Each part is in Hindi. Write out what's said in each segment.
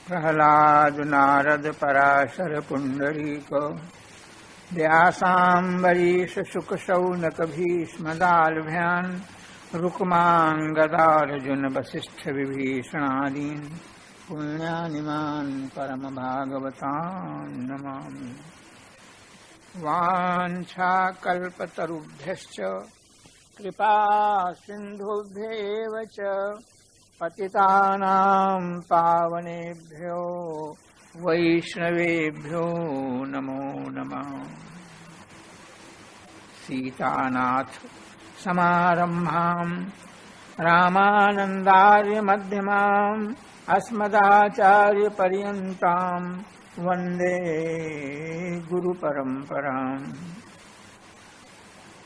प्रहलाद नारद पराशर पुंडरीक व्यासाम्बरीश शुक शौनक भीष्मदालभ्यान् रुक्माङ्गदार्जुन वसिष्ठ विभीषणादीन् पुण्यानिमान् परमभागवतान् नमामि। वाञ्छाकल्पतरुभ्यश्च कृपा सिन्धुभ्येव च पतितानां पावनेभ्यो वैष्णवेभ्यो नमो नमः। सीतानाथ समारम्भां रामानन्दार्य मध्यमाम् अस्मदाचार्य पर्यन्तां वन्दे गुरुपरम्पराम्।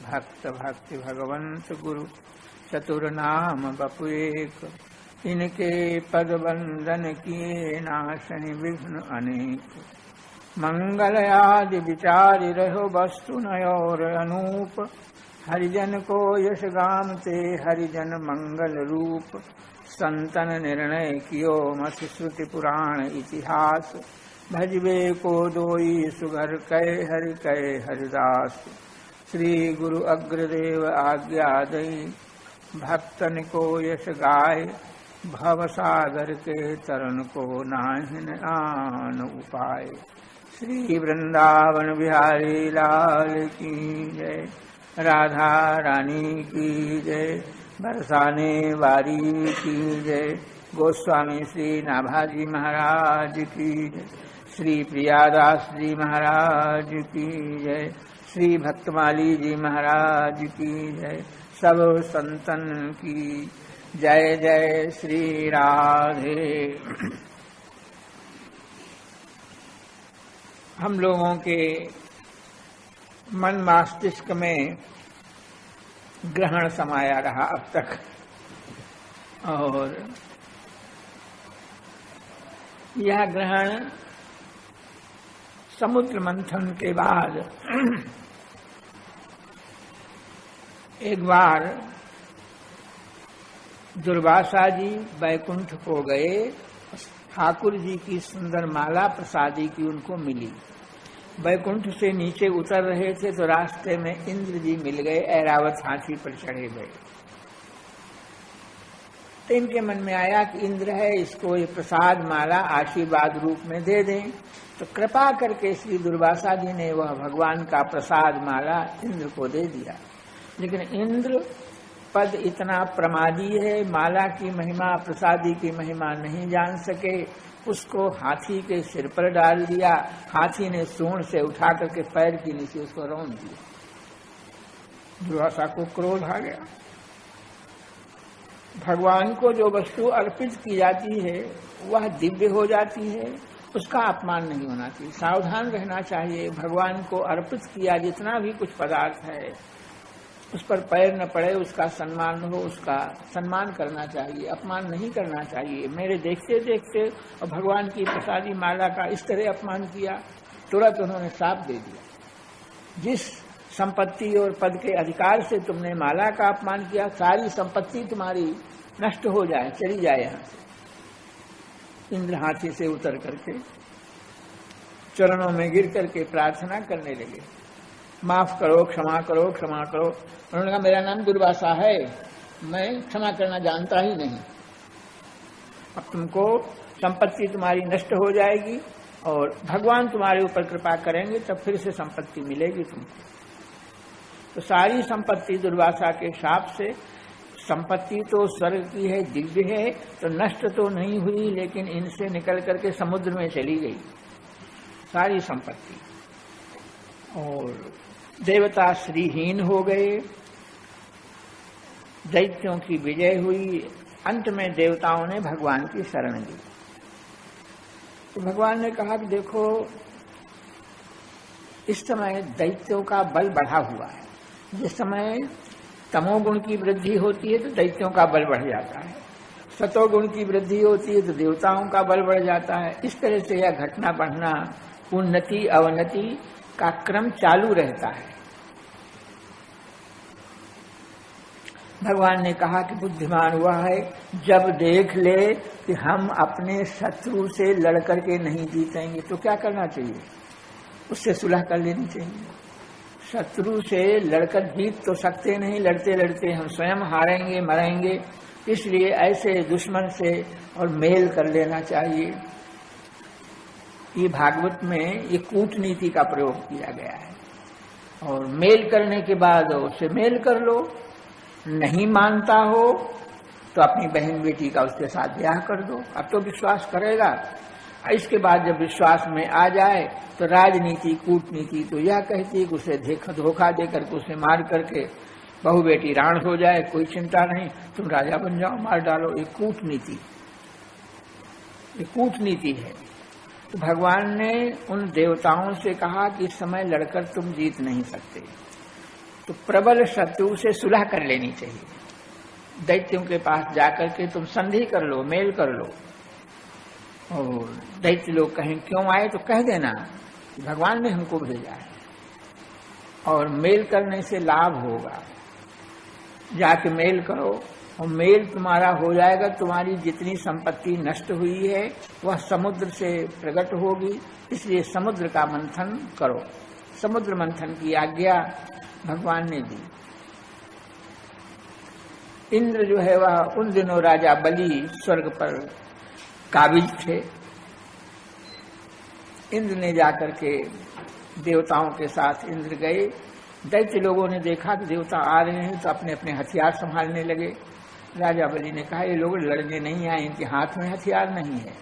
भक्त भक्ति भगवंत गुरु चतुर्नाम बपुएक, इनके पद बंदन किए नाशनि विघ्न अनेक। मंगल आदि विचारि रहो वस्तु नयोर अनूप, हरिजन को यश गामते हरिजन मंगल रूप। संतन निर्णय कियो मति श्रुति पुराण इतिहास, भजबे को दोई सुगर कै हरि कै हरिदास। श्री गुरु अग्रदेव आज्ञा दई, भक्तन को यश गाय। भव सागर के तरन को नाहिन आन उपाय। श्री वृंदावन बिहारी लाल की जय, राधा रानी की जय, बरसाने वारी की जय। गोस्वामी श्री नाभाजी महाराज की जय, श्री प्रियादास जी महाराज की जय, श्री भक्तमाली जी महाराज की जय। सब संतन की जय जय श्री राधे। हम लोगों के मन मस्तिष्क में ग्रहण समाया रहा अब तक, और यह ग्रहण समुद्र मंथन के बाद एक बार दुर्वासा जी बैकुंठ को गए, ठाकुर जी की सुंदर माला प्रसादी की उनको मिली। बैकुंठ से नीचे उतर रहे थे तो रास्ते में इंद्र जी मिल गए, ऐरावत हाथी पर चढ़े गए। तो इनके मन में आया कि इंद्र है, इसको ये प्रसाद माला आशीर्वाद रूप में दे दें। तो कृपा करके श्री दुर्वासा जी ने वह भगवान का प्रसाद माला इंद्र को दे दिया। लेकिन इंद्र पद इतना प्रमादी है, माला की महिमा प्रसादी की महिमा नहीं जान सके। उसको हाथी के सिर पर डाल दिया, हाथी ने सूंड से उठा करके पैर के नीचे उसको रौंद दिया। दुर्वासा को क्रोध आ गया। भगवान को जो वस्तु अर्पित की जाती है वह दिव्य हो जाती है, उसका अपमान नहीं होना चाहिए, सावधान रहना चाहिए। भगवान को अर्पित किया जितना भी कुछ पदार्थ है उस पर पैर न पड़े, उसका सम्मान हो, उसका सम्मान करना चाहिए, अपमान नहीं करना चाहिए। मेरे देखते देखते और भगवान की प्रसादी माला का इस तरह अपमान किया, तुरंत उन्होंने श्राप दे दिया। जिस संपत्ति और पद के अधिकार से तुमने माला का अपमान किया, सारी संपत्ति तुम्हारी नष्ट हो जाए, चली जाए यहां से। इंद्र हाथी से उतर करके चरणों में गिर करके प्रार्थना करने लगे, माफ करो, क्षमा करो, क्षमा करो। उन्होंने कहा मेरा नाम दुर्वासा है, मैं क्षमा करना जानता ही नहीं। अब तुमको संपत्ति तुम्हारी नष्ट हो जाएगी और भगवान तुम्हारे ऊपर कृपा करेंगे, तब फिर से संपत्ति मिलेगी तुमको। तो सारी संपत्ति दुर्वासा के शाप से, संपत्ति तो स्वर्ग की है, दिव्य है, तो नष्ट तो नहीं हुई, लेकिन इनसे निकल करके समुद्र में चली गई सारी संपत्ति। और देवता श्रीहीन हो गए, दैत्यों की विजय हुई। अंत में देवताओं ने भगवान की शरण ली। तो भगवान ने कहा कि देखो, इस समय दैत्यों का बल बढ़ा हुआ है। जिस समय तमोगुण की वृद्धि होती है तो दैत्यों का बल बढ़ जाता है, सतोगुण की वृद्धि होती है तो देवताओं का बल बढ़ जाता है। इस तरह से यह घटना बढ़ना, उन्नति अवनति का क्रम चालू रहता है। भगवान ने कहा कि बुद्धिमान हुआ है जब देख ले कि हम अपने शत्रु से लड़ करके नहीं जीतेंगे तो क्या करना चाहिए, उससे सुलह कर लेनी चाहिए। शत्रु से लड़कर जीत तो सकते नहीं, लड़ते लड़ते हम स्वयं हारेंगे मरेंगे, इसलिए ऐसे दुश्मन से और मेल कर लेना चाहिए। ये भागवत में ये कूटनीति का प्रयोग किया गया है। और मेल करने के बाद उससे मेल कर लो, नहीं मानता हो तो अपनी बहन बेटी का उसके साथ ब्याह कर दो, अब तो विश्वास करेगा। इसके बाद जब विश्वास में आ जाए तो राजनीति कूटनीति तो यह कहती है कि उसे धोखा दे करके उसे मार करके बहू बेटी राण हो जाए, कोई चिंता नहीं, तुम राजा बन जाओ, मार डालो। ये कूटनीति है। तो भगवान ने उन देवताओं से कहा कि इस समय लड़कर तुम जीत नहीं सकते, तो प्रबल शत्रु से सुलह कर लेनी चाहिए। दैत्यों के पास जाकर के तुम संधि कर लो, मेल कर लो। और दैत्य लोग कहें क्यों आए तो कह देना भगवान ने हमको भेजा है, और मेल करने से लाभ होगा। जाके मेल करो और मेल तुम्हारा हो जाएगा, तुम्हारी जितनी संपत्ति नष्ट हुई है वह समुद्र से प्रकट होगी, इसलिए समुद्र का मंथन करो। समुद्र मंथन की आज्ञा भगवान ने दी। इंद्र जो है वह उन दिनों राजा बलि स्वर्ग पर काबिज थे। इंद्र ने जाकर के देवताओं के साथ इंद्र गए। दैत्य लोगों ने देखा कि देवता आ रहे हैं तो अपने अपने हथियार संभालने लगे। राजा बलि ने कहा ये लोग लड़ने नहीं आए, इनके हाथ में हथियार नहीं है।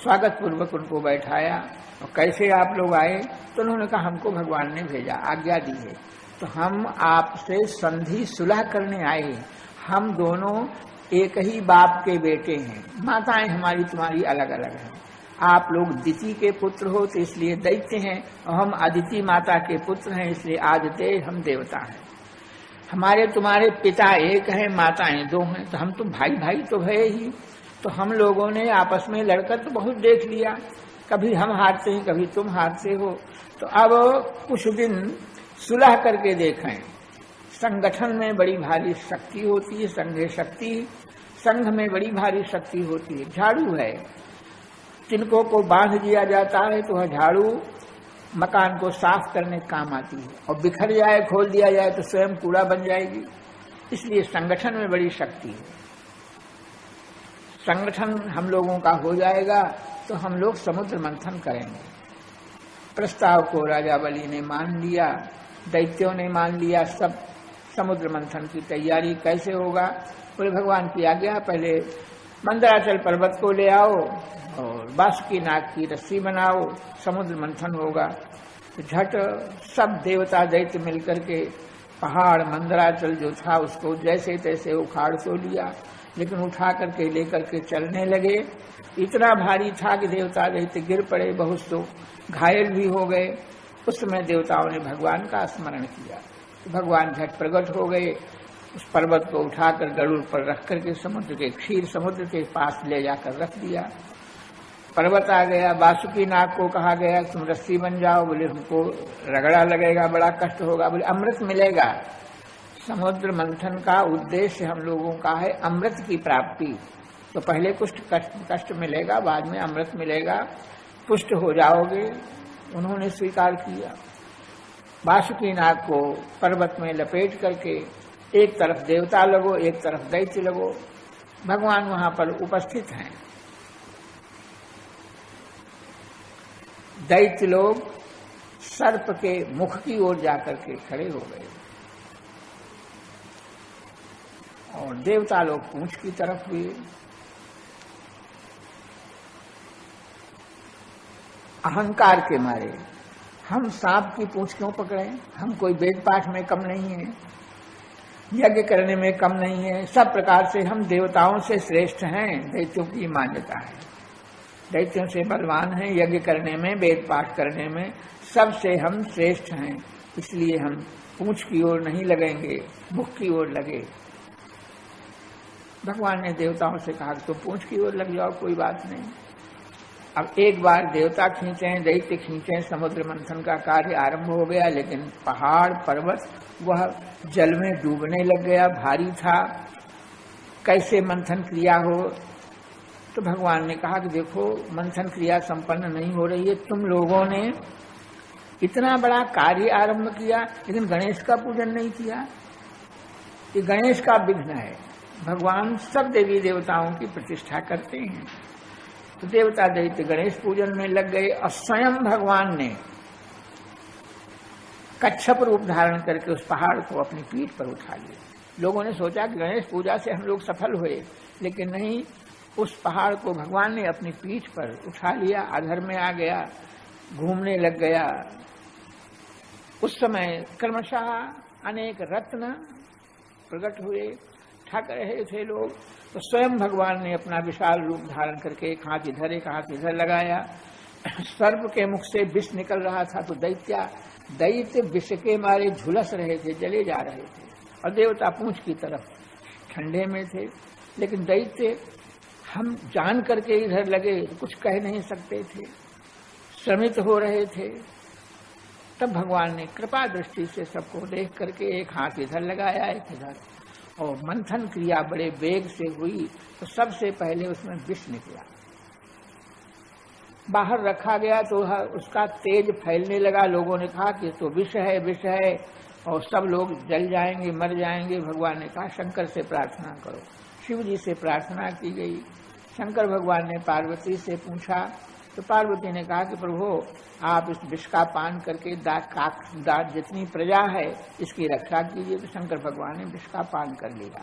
स्वागत पूर्वक उनको बैठाया और कैसे आप लोग आए, तो उन्होंने कहा हमको भगवान ने भेजा, आज्ञा दी है, तो हम आपसे संधि सुलह करने आए। हम दोनों एक ही बाप के बेटे हैं, माताएं हमारी तुम्हारी अलग अलग हैं। आप लोग दिति के पुत्र हो तो इसलिए दैत्य हैं, और हम अदिति माता के पुत्र हैं इसलिए आदित्य हम देवता हैं। हमारे तुम्हारे पिता एक हैं, माताएं दो हैं, तो हम तो भाई भाई तो है ही। तो हम लोगों ने आपस में लड़कर तो बहुत देख लिया, कभी हम हारते हैं कभी तुम हारते हो, तो अब कुछ दिन सुलह करके देखें। संगठन में बड़ी भारी शक्ति होती है, संघे शक्ति, संघ में बड़ी भारी शक्ति होती है। झाड़ू है, तिनकों को बांध दिया जाता है तो वह झाड़ू मकान को साफ करने काम आती है, और बिखर जाए खोल दिया जाए तो स्वयं कूड़ा बन जाएगी। इसलिए संगठन में बड़ी शक्ति है। संगठन हम लोगों का हो जाएगा तो हम लोग समुद्र मंथन करेंगे। प्रस्ताव को राजा बलि ने मान लिया, दैत्यों ने मान लिया। सब समुद्र मंथन की तैयारी कैसे होगा, बोले भगवान की आज्ञा, पहले मंदराचल पर्वत को ले आओ और बासुकी नाग की रस्सी बनाओ, समुद्र मंथन होगा। तो झट सब देवता दैत्य मिलकर के पहाड़ मंदराचल जो था उसको जैसे तैसे उखाड़ तो लिया, लेकिन उठा करके लेकर के चलने लगे। इतना भारी था कि देवता दैत्य गिर पड़े, बहुत तो घायल भी हो गए। उस समय देवताओं ने भगवान का स्मरण किया, तो भगवान झट प्रकट हो गए। उस पर्वत को उठाकर गरुड़ पर रख करके समुद्र के क्षीर समुद्र के पास ले जाकर रख दिया। पर्वत आ गया। बासुकी नाग को कहा गया तुम रस्सी बन जाओ, बोले हमको रगड़ा लगेगा, बड़ा कष्ट होगा। बोले अमृत मिलेगा। समुद्र मंथन का उद्देश्य हम लोगों का है अमृत की प्राप्ति, तो पहले कुछ कष्ट मिलेगा, बाद में अमृत मिलेगा, पुष्ट हो जाओगे। उन्होंने स्वीकार किया। बासुकी नाग को पर्वत में लपेट करके एक तरफ देवता लगो एक तरफ दैत्य लगो, भगवान वहां पर उपस्थित हैं। दैत्य लोग सर्प के मुख की ओर जाकर के खड़े हो गए और देवता लोग पूंछ की तरफ हुए। अहंकार के मारे हम सांप की पूंछ क्यों पकड़े, हम कोई वेद पाठ में कम नहीं है, यज्ञ करने में कम नहीं है, सब प्रकार से हम देवताओं से श्रेष्ठ हैं। दैत्यों की मान्यता है, दैत्यों से बलवान हैं, यज्ञ करने में वेद पाठ करने में सबसे हम श्रेष्ठ हैं, इसलिए हम पूंछ की ओर नहीं लगेंगे, मुख की ओर लगे। भगवान ने देवताओं से कहा तो पूंछ की ओर लग जाओ, कोई बात नहीं। अब एक बार देवता खींचे, दैत्य खींचे, समुद्र मंथन का कार्य आरंभ हो गया, लेकिन पहाड़ पर्वत वह जल में डूबने लग गया, भारी था। कैसे मंथन क्रिया हो? तो भगवान ने कहा कि देखो, मंथन क्रिया संपन्न नहीं हो रही है। तुम लोगों ने इतना बड़ा कार्य आरंभ किया, लेकिन गणेश का पूजन नहीं किया। ये गणेश का विघ्न है। भगवान सब देवी देवताओं की प्रतिष्ठा करते हैं। तो देवता दैत्य गणेश पूजन में लग गए और स्वयं भगवान ने कच्छप रूप धारण करके उस पहाड़ को अपनी पीठ पर उठा लिया। लोगों ने सोचा कि गणेश पूजा से हम लोग सफल हुए, लेकिन नहीं, उस पहाड़ को भगवान ने अपनी पीठ पर उठा लिया, अधर में आ गया, घूमने लग गया। उस समय क्रमशः अनेक रत्न प्रकट हुए, ठग रहे थे लोग। तो स्वयं भगवान ने अपना विशाल रूप धारण करके एक हाथ इधर एक हाथ इधर लगाया। सर्प के मुख से विष निकल रहा था, तो दैत्य विष के मारे झुलस रहे थे, जले जा रहे थे, और देवता पूंछ की तरफ ठंडे में थे। लेकिन दैत्य हम जान करके इधर लगे, कुछ कह नहीं सकते थे, श्रमित हो रहे थे। तब भगवान ने कृपा दृष्टि से सबको देख करके एक हाथ इधर लगाया, एक इधर, और मंथन क्रिया बड़े वेग से हुई। तो सबसे पहले उसमें विष निकला, बाहर रखा गया, तो उसका तेज फैलने लगा। लोगों ने कहा कि तो विष है, विष है, और सब लोग जल जाएंगे, मर जाएंगे। भगवान ने कहा शंकर से प्रार्थना करो। शिव जी से प्रार्थना की गई। शंकर भगवान ने पार्वती से पूछा, तो पार्वती ने कहा कि प्रभु, आप इस विष का पान करके जितनी प्रजा है इसकी रक्षा कीजिए। तो शंकर भगवान ने विष का पान कर लिया।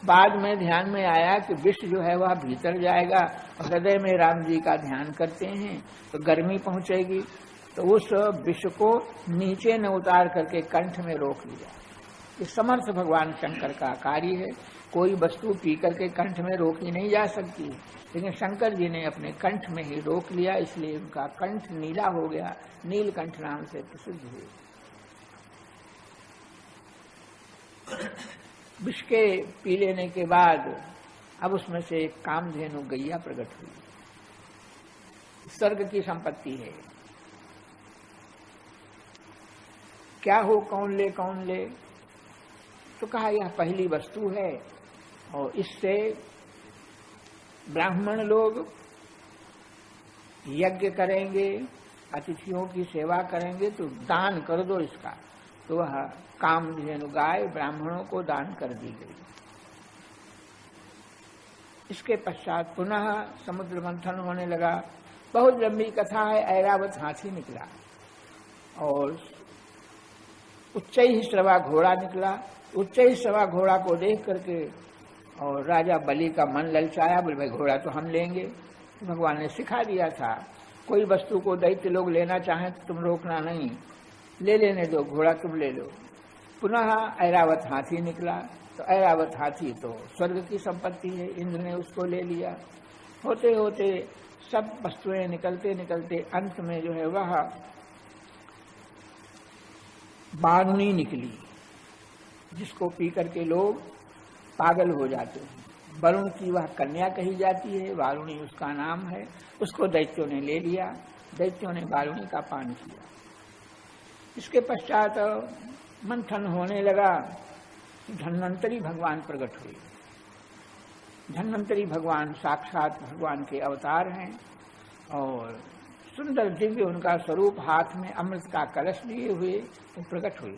बाद में ध्यान में आया कि विष जो है वह भीतर जाएगा, हृदय में राम जी का ध्यान करते हैं तो गर्मी पहुंचेगी। तो उस विष को नीचे न उतार करके कंठ में रोक लिया। ये समर्थ भगवान शंकर का कार्य है। कोई वस्तु पी करके कंठ में रोकी नहीं जा सकती, लेकिन शंकर जी ने अपने कंठ में ही रोक लिया, इसलिए उनका कंठ नीला हो गया, नीलकंठ नाम से प्रसिद्ध हुए। विष के पी लेने के बाद अब उसमें से एक कामधेनु गैया प्रकट हुई। स्वर्ग की संपत्ति है, क्या हो, कौन ले कौन ले? तो कहा यह पहली वस्तु है, और इससे ब्राह्मण लोग यज्ञ करेंगे, अतिथियों की सेवा करेंगे, तो दान कर दो इसका। तो वह कामधेनु गाय ब्राह्मणों को दान कर दी गई। इसके पश्चात पुनः समुद्र मंथन होने लगा। बहुत लंबी कथा है। ऐरावत हाथी निकला और उच्चैः श्रवा घोड़ा निकला। उच्चैः श्रवा घोड़ा को देख करके और राजा बलि का मन ललचाया, बोले भाई घोड़ा तो हम लेंगे। भगवान ने सिखा दिया था, कोई वस्तु को दैत्य लोग लेना चाहें तो तुम रोकना नहीं, ले लेने दो, घोड़ा तुम ले लो। पुनः ऐरावत हाथी निकला। तो ऐरावत हाथी तो स्वर्ग की संपत्ति है, इंद्र ने उसको ले लिया। होते होते सब वस्तुएं निकलते निकलते अंत में जो है वह बारुणी निकली, जिसको पी करके लोग पागल हो जाते हैं। वरुण की वह कन्या कही जाती है, वारुणी उसका नाम है। उसको दैत्यों ने ले लिया, दैत्यों ने वारुणी का पान किया। इसके पश्चात मंथन होने लगा। धन्वंतरी भगवान प्रकट हुए। धन्वंतरी भगवान साक्षात भगवान के अवतार हैं और सुंदर दिव्य उनका स्वरूप, हाथ में अमृत का कलश लिए हुए वो प्रकट हुए।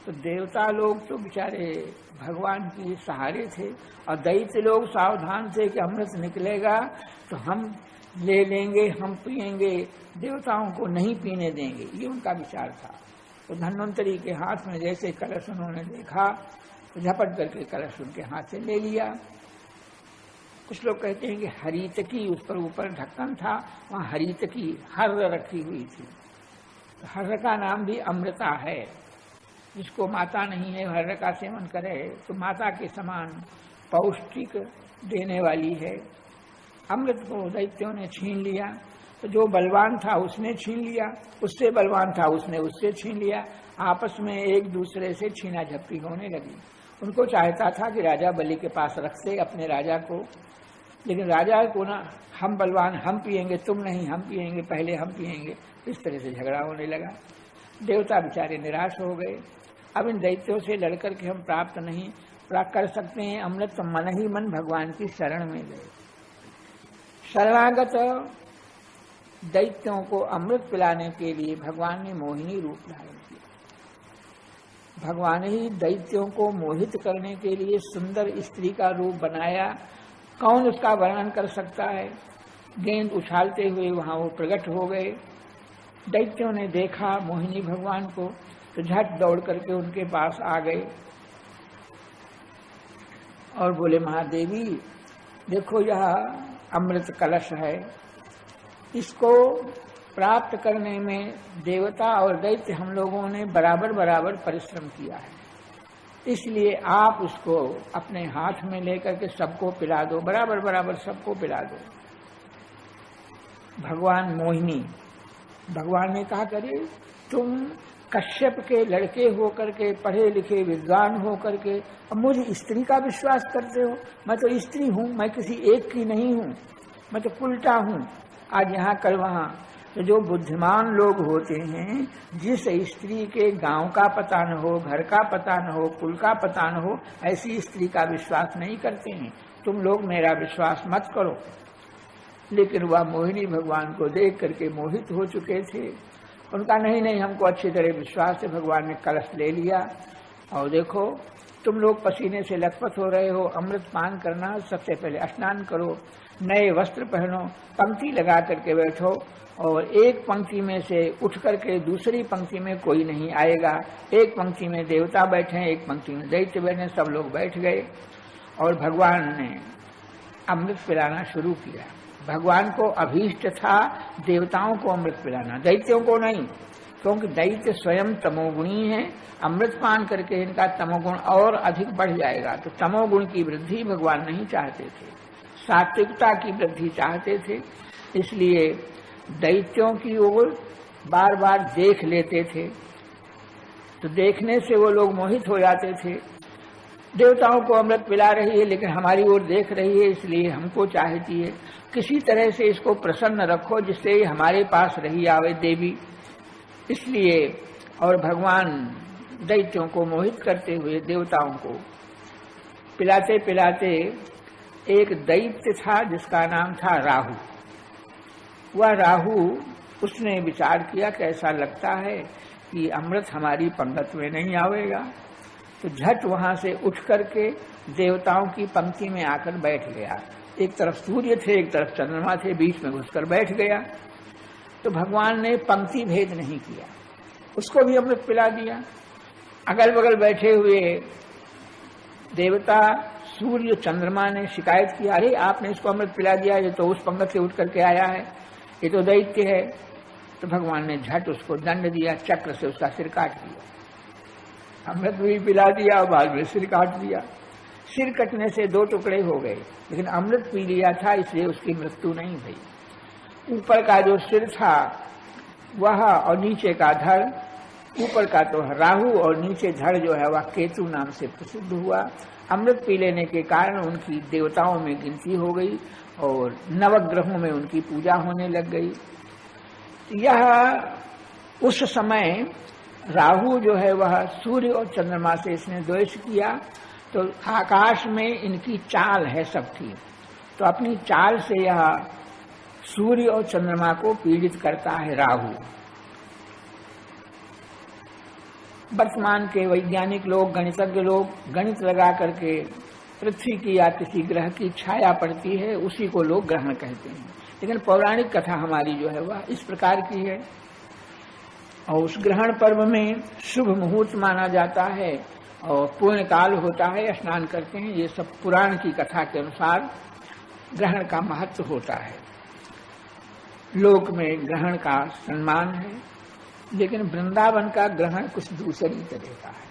तो देवता लोग तो बेचारे भगवान की सहारे थे, और दैत्य लोग सावधान थे कि अमृत निकलेगा तो हम ले लेंगे, हम पिएंगे, देवताओं को नहीं पीने देंगे, ये उनका विचार था। तो धन्वंतरी के हाथ में जैसे कलश उन्होंने देखा तो झपट करके कलश उनके हाथ से ले लिया। कुछ लोग कहते हैं कि हरितकी, उस पर ऊपर ढक्कन था, वहां हरितकी हर्र रखी हुई थी। तो हर्र का नाम भी अमृता है। जिसको माता नहीं है हर्र का सेवन करे तो माता के समान पौष्टिक देने वाली है। अमृत को दैत्यों ने छीन लिया। तो जो बलवान था उसने छीन लिया, उससे बलवान था उसने उससे छीन लिया। आपस में एक दूसरे से छीना झपटी होने लगी। उनको चाहता था कि राजा बलि के पास रख से अपने राजा को लेकिन राजा को ना, हम बलवान, हम पिएंगे, तुम नहीं, हम पिएंगे, पहले हम पिएंगे, इस तरह से झगड़ा होने लगा। देवता बेचारे निराश हो गए। अब इन दैत्यों से लड़कर के हम प्राप्त नहीं कर सकते हैं अमृत, तो मन ही मन भगवान की शरण में गए। शरणागत दैत्यों को अमृत पिलाने के लिए भगवान ने मोहिनी रूप धारण किया। भगवान ही दैत्यों को मोहित करने के लिए सुंदर स्त्री का रूप बनाया। कौन उसका वर्णन कर सकता है। गेंद उछालते हुए वहां वो प्रकट हो गए। दैत्यों ने देखा मोहिनी भगवान को तो झट दौड़ करके उनके पास आ गए और बोले, महादेवी देखो, यह अमृत कलश है, इसको प्राप्त करने में देवता और दैत्य हम लोगों ने बराबर बराबर परिश्रम किया है, इसलिए आप उसको अपने हाथ में लेकर के सबको पिला दो, बराबर बराबर सबको पिला दो। भगवान मोहिनी, भगवान ने कहा, करे तुम कश्यप के लड़के होकर के, पढ़े लिखे विद्वान होकर के, अब मुझे स्त्री का विश्वास करते हो। मैं तो स्त्री हूँ, मैं किसी एक की नहीं हूँ, मैं तो उल्टा हूँ, आज यहाँ कल वहाँ। तो जो बुद्धिमान लोग होते हैं, जिस स्त्री के गांव का पता न हो, घर का पता न हो, कुल का पता न हो, ऐसी स्त्री का विश्वास नहीं करते हैं। तुम लोग मेरा विश्वास मत करो। लेकिन वह मोहिनी भगवान को देख करके मोहित हो चुके थे। उनका नहीं, हमको अच्छी तरह विश्वास है। भगवान ने कलश ले लिया और देखो, तुम लोग पसीने से लथपथ हो रहे हो, अमृत पान करना, सबसे पहले स्नान करो, नए वस्त्र पहनो, पंक्ति लगा करके बैठो, और एक पंक्ति में से उठ करके दूसरी पंक्ति में कोई नहीं आएगा। एक पंक्ति में देवता बैठे, एक पंक्ति में दैत्य बैठे, सब लोग बैठ गए और भगवान ने अमृत पिलाना शुरू किया। भगवान को अभीष्ट था देवताओं को अमृत पिलाना, दैत्यों को नहीं, क्योंकि दैत्य स्वयं तमोगुणी है। अमृत पान करके इनका तमोगुण और अधिक बढ़ जाएगा, तो तमोगुण की वृद्धि भगवान नहीं चाहते थे, सात्विकता की वृद्धि चाहते थे। इसलिए दैत्यों की ओर बार बार देख लेते थे, तो देखने से वो लोग मोहित हो जाते थे। देवताओं को अमृत पिला रही है, लेकिन हमारी ओर देख रही है, इसलिए हमको चाहती है, किसी तरह से इसको प्रसन्न रखो जिससे हमारे पास रही आवे देवी। इसलिए और भगवान दैत्यों को मोहित करते हुए देवताओं को पिलाते पिलाते, एक दैत्य था जिसका नाम था राहु। वह राहु, उसने विचार किया कैसा लगता है कि अमृत हमारी पंगत में नहीं आवेगा, तो झट वहां से उठ करके देवताओं की पंक्ति में आकर बैठ गया। एक तरफ सूर्य थे, एक तरफ चंद्रमा थे, बीच में घुसकर बैठ गया। तो भगवान ने पंक्ति भेद नहीं किया, उसको भी अमृत पिला दिया। अगल बगल बैठे हुए देवता, सूर्य, चंद्रमा ने शिकायत की, अरे आपने इसको अमृत पिला दिया, ये तो उस पंगत से उठ करके आया है, ये तो दैत्य है। तो भगवान ने झट उसको दंड दिया, चक्र से उसका सिर काट दिया। अमृत भी पिला दिया और बाद में सिर काट दिया। सिर कटने से 2 टुकड़े हो गए, लेकिन अमृत पी लिया था, इसलिए उसकी मृत्यु नहीं हुई। ऊपर का जो सिर था वह और नीचे का धड़, ऊपर का तो राहु और नीचे धड़ जो है वह केतु नाम से प्रसिद्ध हुआ। अमृत पी लेने के कारण उनकी देवताओं में गिनती हो गई और नवग्रहों में उनकी पूजा होने लग गई। यह उस समय राहु जो है वह सूर्य और चंद्रमा से इसने द्वेष किया, तो आकाश में इनकी चाल है सबकी, तो अपनी चाल से यह सूर्य और चंद्रमा को पीड़ित करता है राहु। वर्तमान के वैज्ञानिक लोग, गणितज्ञ लोग गणित लगा करके पृथ्वी की या किसी ग्रह की छाया पड़ती है, उसी को लोग ग्रहण कहते हैं। लेकिन पौराणिक कथा हमारी जो है वह इस प्रकार की है, और उस ग्रहण पर्व में शुभ मुहूर्त माना जाता है और पूर्ण काल होता है, स्नान करते हैं। ये सब पुराण की कथा के अनुसार ग्रहण का महत्व होता है। लोक में ग्रहण का सम्मान है, लेकिन वृंदावन का ग्रहण कुछ दूसरी तरह का है।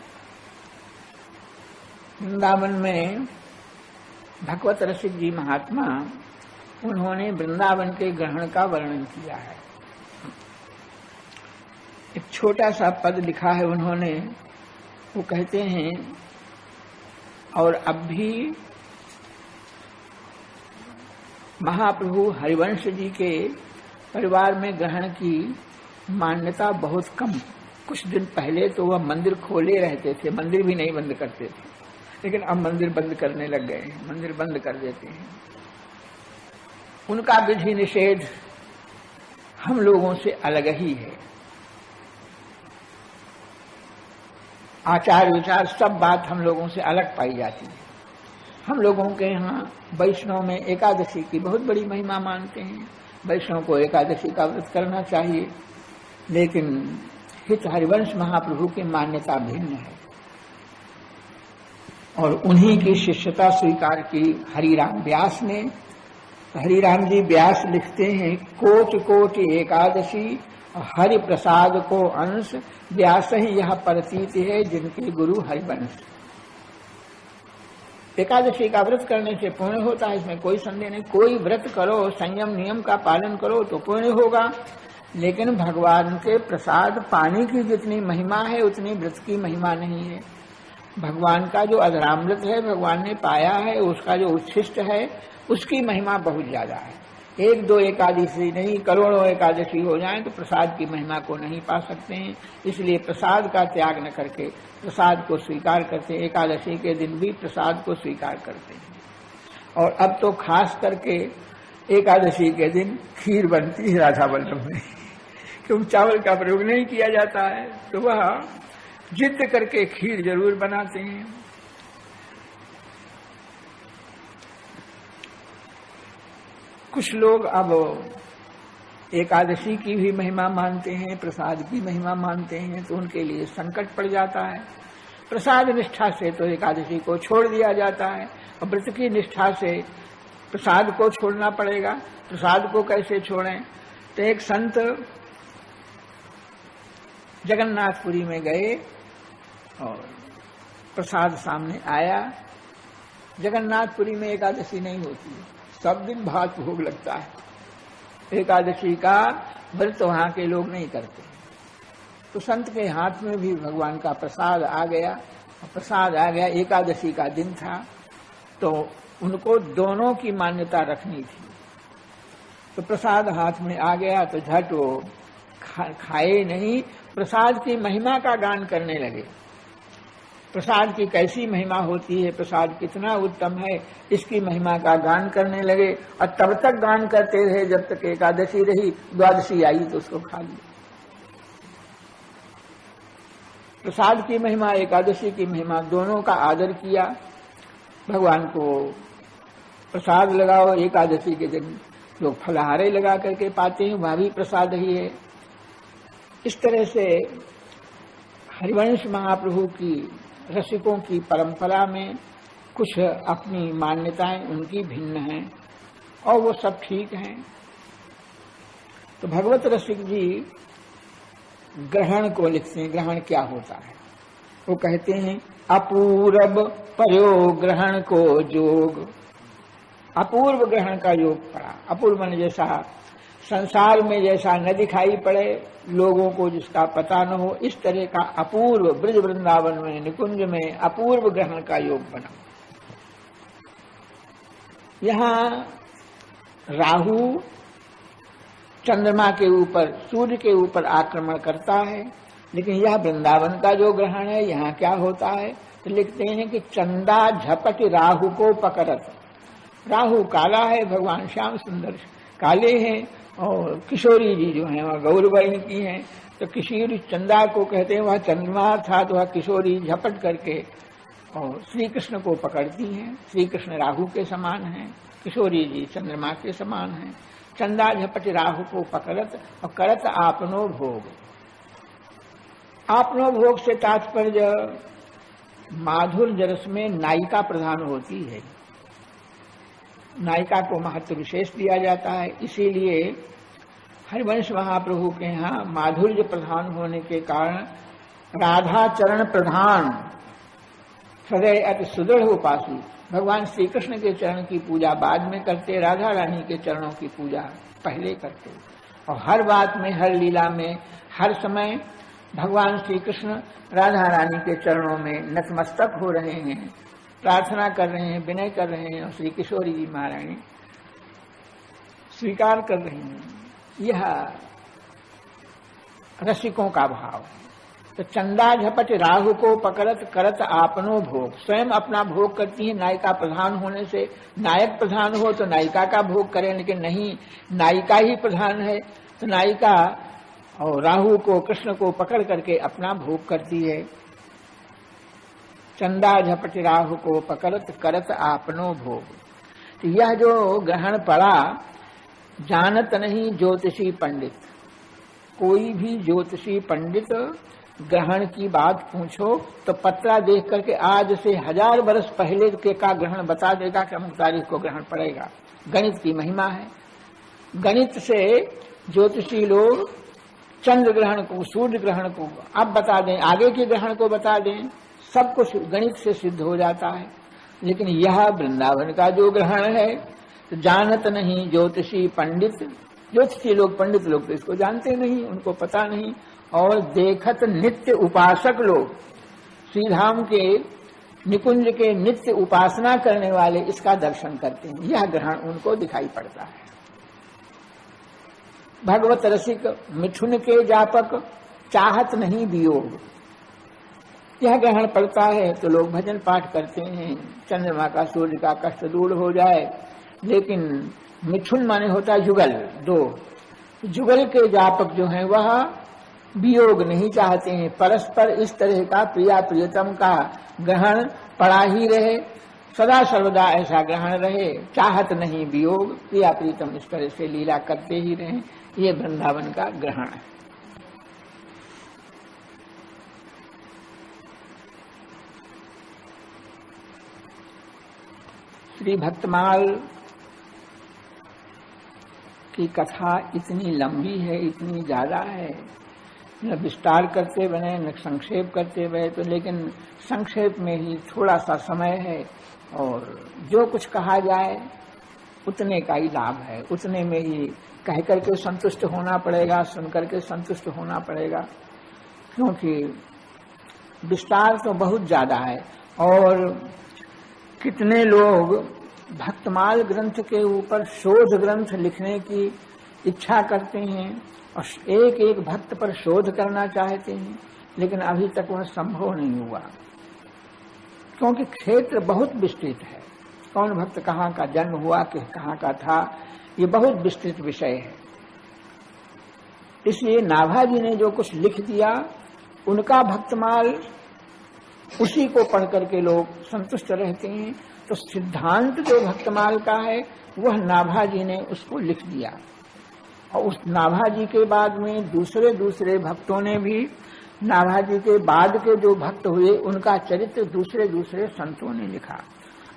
वृंदावन में भगवत रसिक जी महात्मा, उन्होंने वृंदावन के ग्रहण का वर्णन किया है। एक छोटा सा पद लिखा है उन्होंने, वो कहते हैं, और अब भी महाप्रभु हरिवंश जी के परिवार में ग्रहण की मान्यता बहुत कम। कुछ दिन पहले तो वह मंदिर खोले रहते थे, मंदिर भी नहीं बंद करते थे, लेकिन अब मंदिर बंद करने लग गए हैं, मंदिर बंद कर देते हैं। उनका विधि निषेध हम लोगों से अलग ही है। आचार विचार सब बात हम लोगों से अलग पाई जाती है। हम लोगों के यहाँ वैष्णव में एकादशी की बहुत बड़ी महिमा मानते हैं। वैष्णव को एकादशी का व्रत करना चाहिए, लेकिन हित हरिवंश महाप्रभु की मान्यता भिन्न है और उन्हीं की शिष्यता स्वीकार की हरिराम व्यास ने। हरिराम जी व्यास लिखते हैं, कोटि कोटि एकादशी हरि प्रसाद को अंश, व्यास ही यह प्रतीत है जिनके गुरु हरिवंश। एकादशी का व्रत करने से पुण्य होता है, इसमें कोई संदेह नहीं। कोई व्रत करो, संयम नियम का पालन करो तो पुण्य होगा, लेकिन भगवान के प्रसाद पाने की जितनी महिमा है उतनी व्रत की महिमा नहीं है। भगवान का जो अधरामृत है, भगवान ने पाया है, उसका जो उच्छिष्ट है उसकी महिमा बहुत ज्यादा है। एक दो एकादशी नहीं, करोड़ों एकादशी हो जाएं तो प्रसाद की महिमा को नहीं पा सकते हैं। इसलिए प्रसाद का त्याग न करके प्रसाद को स्वीकार करते हैं। एकादशी के दिन भी प्रसाद को स्वीकार करते हैं। और अब तो खास करके एकादशी के दिन खीर बनती है राधा वल्लभ में, क्योंकि चावल का प्रयोग नहीं किया जाता है, तो वह जिद करके खीर जरूर बनाते हैं। कुछ लोग अब एकादशी की भी महिमा मानते हैं, प्रसाद की महिमा मानते हैं, तो उनके लिए संकट पड़ जाता है। प्रसाद निष्ठा से तो एकादशी को छोड़ दिया जाता है, और व्रत की निष्ठा से प्रसाद को छोड़ना पड़ेगा। प्रसाद को कैसे छोड़ें? तो एक संत जगन्नाथपुरी में गए और प्रसाद सामने आया। जगन्नाथपुरी में एकादशी नहीं होती है, सब दिन भात भोग लगता है। एकादशी का व्रत वहां के लोग नहीं करते। तो संत के हाथ में भी भगवान का प्रसाद आ गया, और प्रसाद आ गया, एकादशी का दिन था, तो उनको दोनों की मान्यता रखनी थी। तो प्रसाद हाथ में आ गया तो झट वो खाए नहीं, प्रसाद की महिमा का गान करने लगे। प्रसाद की कैसी महिमा होती है, प्रसाद कितना उत्तम है, इसकी महिमा का गान करने लगे। और तब तक गान करते रहे जब तक एकादशी रही। द्वादशी आई तो उसको खा लिया। प्रसाद की महिमा, एकादशी की महिमा, दोनों का आदर किया। भगवान को प्रसाद लगाओ। एकादशी के दिन लोग फलाहारे लगा करके पाते हैं, वहां भी प्रसाद ही है। इस तरह से हरिवंश महाप्रभु की रसिकों की परंपरा में कुछ अपनी मान्यताएं उनकी भिन्न हैं, और वो सब ठीक हैं। तो भगवत रसिक जी ग्रहण को लिखते हैं। ग्रहण क्या होता है? वो कहते हैं, अपूर्व परो ग्रहण को जोग। अपूर्व ग्रहण का योग पड़ा। अपूर्व मन जैसा संसार में जैसा न दिखाई पड़े, लोगों को जिसका पता न हो, इस तरह का अपूर्व ब्रज वृंदावन में, निकुंज में अपूर्व ग्रहण का योग बना। यहाँ राहु चंद्रमा के ऊपर, सूर्य के ऊपर आक्रमण करता है, लेकिन यह वृंदावन का जो ग्रहण है, यहाँ क्या होता है? तो लिखते हैं कि चंदा झपट राहु को पकड़त। राहु काला है, भगवान श्याम सुंदर काले हैं, और किशोरी जी जो है वह गौरवर्ण की हैं। तो किशोरी चंदा को कहते हैं, वह चंद्रमा था, तो वह किशोरी झपट करके और श्री कृष्ण को पकड़ती हैं। श्री कृष्ण राहु के समान हैं, किशोरी जी चंद्रमा के समान हैं। चंदा झपट राहु को पकड़त और करत आपनो भोग। आपनो भोग से तात्पर्य माधुर्य रस में नायिका प्रधान होती है, नायिका को महत्व विशेष दिया जाता है। इसीलिए हरिवंश महाप्रभु के यहाँ माधुर्य प्रधान होने के कारण राधा चरण प्रधान सदैव अति सुदृढ़ उपासी। भगवान श्री कृष्ण के चरण की पूजा बाद में करते, राधा रानी के चरणों की पूजा पहले करते। और हर बात में, हर लीला में, हर समय भगवान श्री कृष्ण राधा रानी के चरणों में नतमस्तक हो रहे हैं, प्रार्थना कर रहे हैं, विनय कर रहे हैं। और श्री किशोरी जी महारानी स्वीकार कर रही हैं। यह रसिकों का भाव है। तो चंदा झपट राहु को पकड़त करत आपनो भोग, स्वयं अपना भोग करती है। नायिका प्रधान होने से, नायक प्रधान हो तो नायिका का भोग करें, लेकिन नहीं, नायिका ही प्रधान है तो नायिका और राहु को, कृष्ण को पकड़ करके अपना भोग करती है। चंदा झपट राहु को पकड़त करत आपनो भोग। तो यह जो ग्रहण पड़ा, जानत नहीं ज्योतिषी पंडित। कोई भी ज्योतिषी पंडित ग्रहण की बात पूछो तो पत्रा देख करके आज से 1000 वर्ष पहले के का ग्रहण बता देगा कि अमुक तारीख को ग्रहण पड़ेगा। गणित की महिमा है। गणित से ज्योतिषी लोग चंद्र ग्रहण को, सूर्य ग्रहण को अब बता दें, आगे के ग्रहण को बता दें, सब कुछ गणित से सिद्ध हो जाता है। लेकिन यह वृंदावन का जो ग्रहण है तो जानत नहीं ज्योतिषी पंडित। ज्योतिषी लोग, पंडित लोग तो इसको जानते नहीं, उनको पता नहीं। और देखत नित्य उपासक लोग, श्रीधाम के निकुंज के नित्य उपासना करने वाले इसका दर्शन करते हैं। यह ग्रहण उनको दिखाई पड़ता है। भगवत रसिक मिथुन के जापक, चाहत नहीं वियोग। यह ग्रहण पड़ता है तो लोग भजन पाठ करते हैं, चंद्रमा का, सूर्य का कष्ट दूर हो जाए। लेकिन मिथुन माने होता है युगल, 2 जुगल के जापक जो हैं वह वियोग नहीं चाहते हैं। परस्पर इस तरह का प्रिया प्रियतम का ग्रहण पड़ा ही रहे, सदा सर्वदा ऐसा ग्रहण रहे, चाहत नहीं वियोग, प्रिया प्रियतम इस तरह से लीला करते ही रहे। ये वृंदावन का ग्रहण है। श्री भक्तमाल की कथा इतनी लंबी है, इतनी ज्यादा है, न विस्तार करते बने न संक्षेप करते बने, तो लेकिन संक्षेप में ही थोड़ा सा समय है और जो कुछ कहा जाए उतने का ही लाभ है। उतने में ही कह करके संतुष्ट होना पड़ेगा, सुन करके संतुष्ट होना पड़ेगा, क्योंकि विस्तार तो बहुत ज्यादा है। और कितने लोग भक्तमाल ग्रंथ के ऊपर शोध ग्रंथ लिखने की इच्छा करते हैं और एक एक भक्त पर शोध करना चाहते हैं, लेकिन अभी तक वह संभव नहीं हुआ, क्योंकि क्षेत्र बहुत विस्तृत है। कौन भक्त कहाँ का जन्म हुआ, कहाँ का था, ये बहुत विस्तृत विषय है। इसलिए नाभाजी ने जो कुछ लिख दिया, उनका भक्तमाल, उसी को पढ़ करके लोग संतुष्ट रहते हैं। तो सिद्धांत जो भक्तमाल का है वह नाभाजी ने उसको लिख दिया, और उस नाभाजी के बाद में दूसरे दूसरे भक्तों ने भी, नाभाजी के बाद के जो भक्त हुए उनका चरित्र दूसरे दूसरे संतों ने लिखा।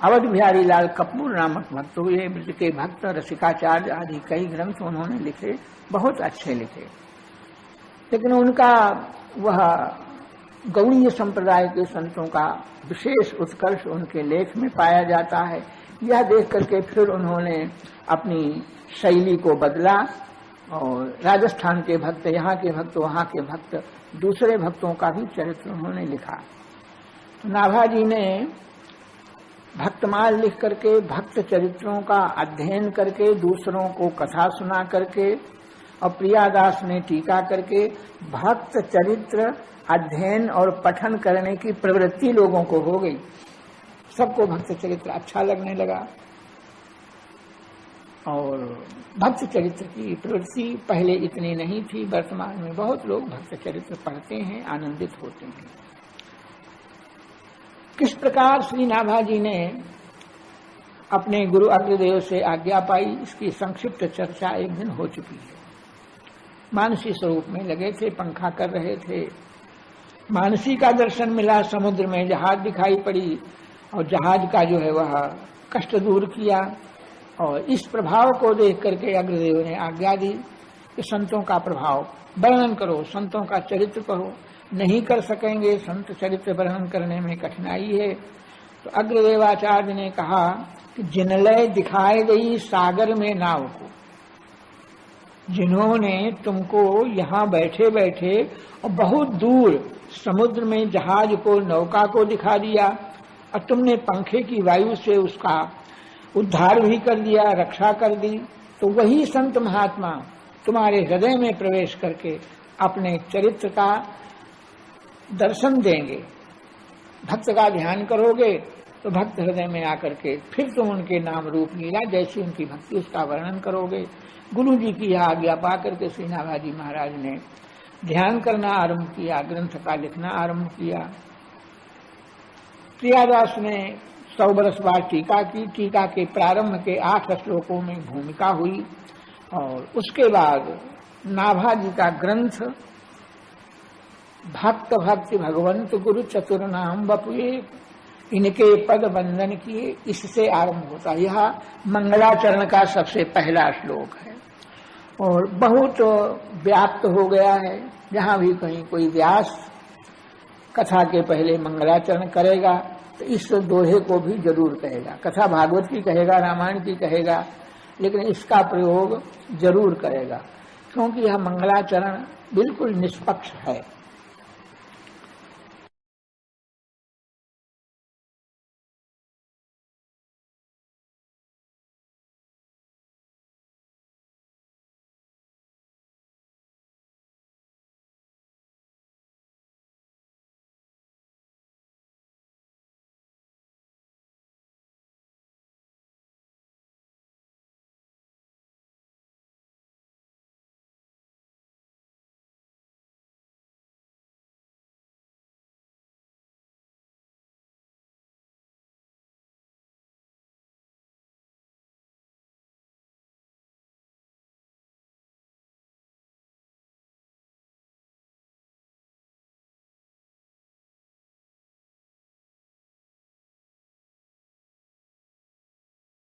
अवध बिहारी लाल कपूर नामक भक्त हुए, ब्रज के भक्त, रसिकाचार्य आदि कई ग्रंथ उन्होंने लिखे, बहुत अच्छे लिखे। लेकिन उनका वह गौड़ीय संप्रदाय के संतों का विशेष उत्कर्ष उनके लेख में पाया जाता है। यह देख करके फिर उन्होंने अपनी शैली को बदला और राजस्थान के भक्त, यहाँ के भक्त, वहाँ के भक्त, दूसरे भक्तों का भी चरित्र उन्होंने लिखा। तो नाभाजी ने भक्तमाल लिख करके, भक्त चरित्रों का अध्ययन करके, दूसरों को कथा सुना करके, और प्रियादास ने टीका करके भक्त चरित्र अध्ययन और पठन करने की प्रवृत्ति लोगों को हो गई। सबको भक्त चरित्र अच्छा लगने लगा और भक्त चरित्र की प्रवृत्ति पहले इतनी नहीं थी। वर्तमान में बहुत लोग भक्त चरित्र पढ़ते हैं, आनंदित होते हैं। किस प्रकार श्री नाभाजी ने अपने गुरु अग्रदेव से आज्ञा पाई, इसकी संक्षिप्त चर्चा एक दिन हो चुकी है। मानसी स्वरूप में लगे थे, पंखा कर रहे थे। मानसी का दर्शन मिला, समुद्र में जहाज दिखाई पड़ी और जहाज का जो है वह कष्ट दूर किया। और इस प्रभाव को देख करके अग्रदेव ने आज्ञा दी कि संतों का प्रभाव वर्णन करो, संतों का चरित्र करो। नहीं कर सकेंगे, संत चरित्र वर्णन करने में कठिनाई है। तो अग्रदेवाचार्य ने कहा कि जिनलय दिखाए गई सागर में नाव को, जिन्होंने तुमको यहाँ बैठे बैठे और बहुत दूर समुद्र में जहाज को, नौका को दिखा दिया, और तुमने पंखे की वायु से उसका उद्धार भी कर दिया, रक्षा कर दी, तो वही संत महात्मा तुम्हारे हृदय में प्रवेश करके अपने चरित्र का दर्शन देंगे। भक्त का ध्यान करोगे तो भक्त हृदय में आकर के फिर तुम उनके नाम रूप लीला जैसी उनकी भक्ति उसका वर्णन करोगे। गुरु जी की यह आज्ञा पाकर के श्री नाभाजी महाराज ने ध्यान करना आरंभ किया, ग्रंथ का लिखना आरंभ किया। प्रियादास ने 100 बरस बाद टीका की। टीका के प्रारंभ के 8 श्लोकों में भूमिका हुई और उसके बाद नाभाजी का ग्रंथ भक्त भक्ति भगवंत गुरु चतुर नाम बपुए इनके पद वंदन किए, इससे आरंभ होता। यह मंगलाचरण का सबसे पहला श्लोक है और बहुत व्याप्त हो गया है। जहां भी कहीं कोई व्यास कथा के पहले मंगलाचरण करेगा तो इस दोहे को भी जरूर कहेगा। कथा भागवत की कहेगा, रामायण की कहेगा, लेकिन इसका प्रयोग जरूर करेगा क्योंकि यह मंगलाचरण बिल्कुल निष्पक्ष है।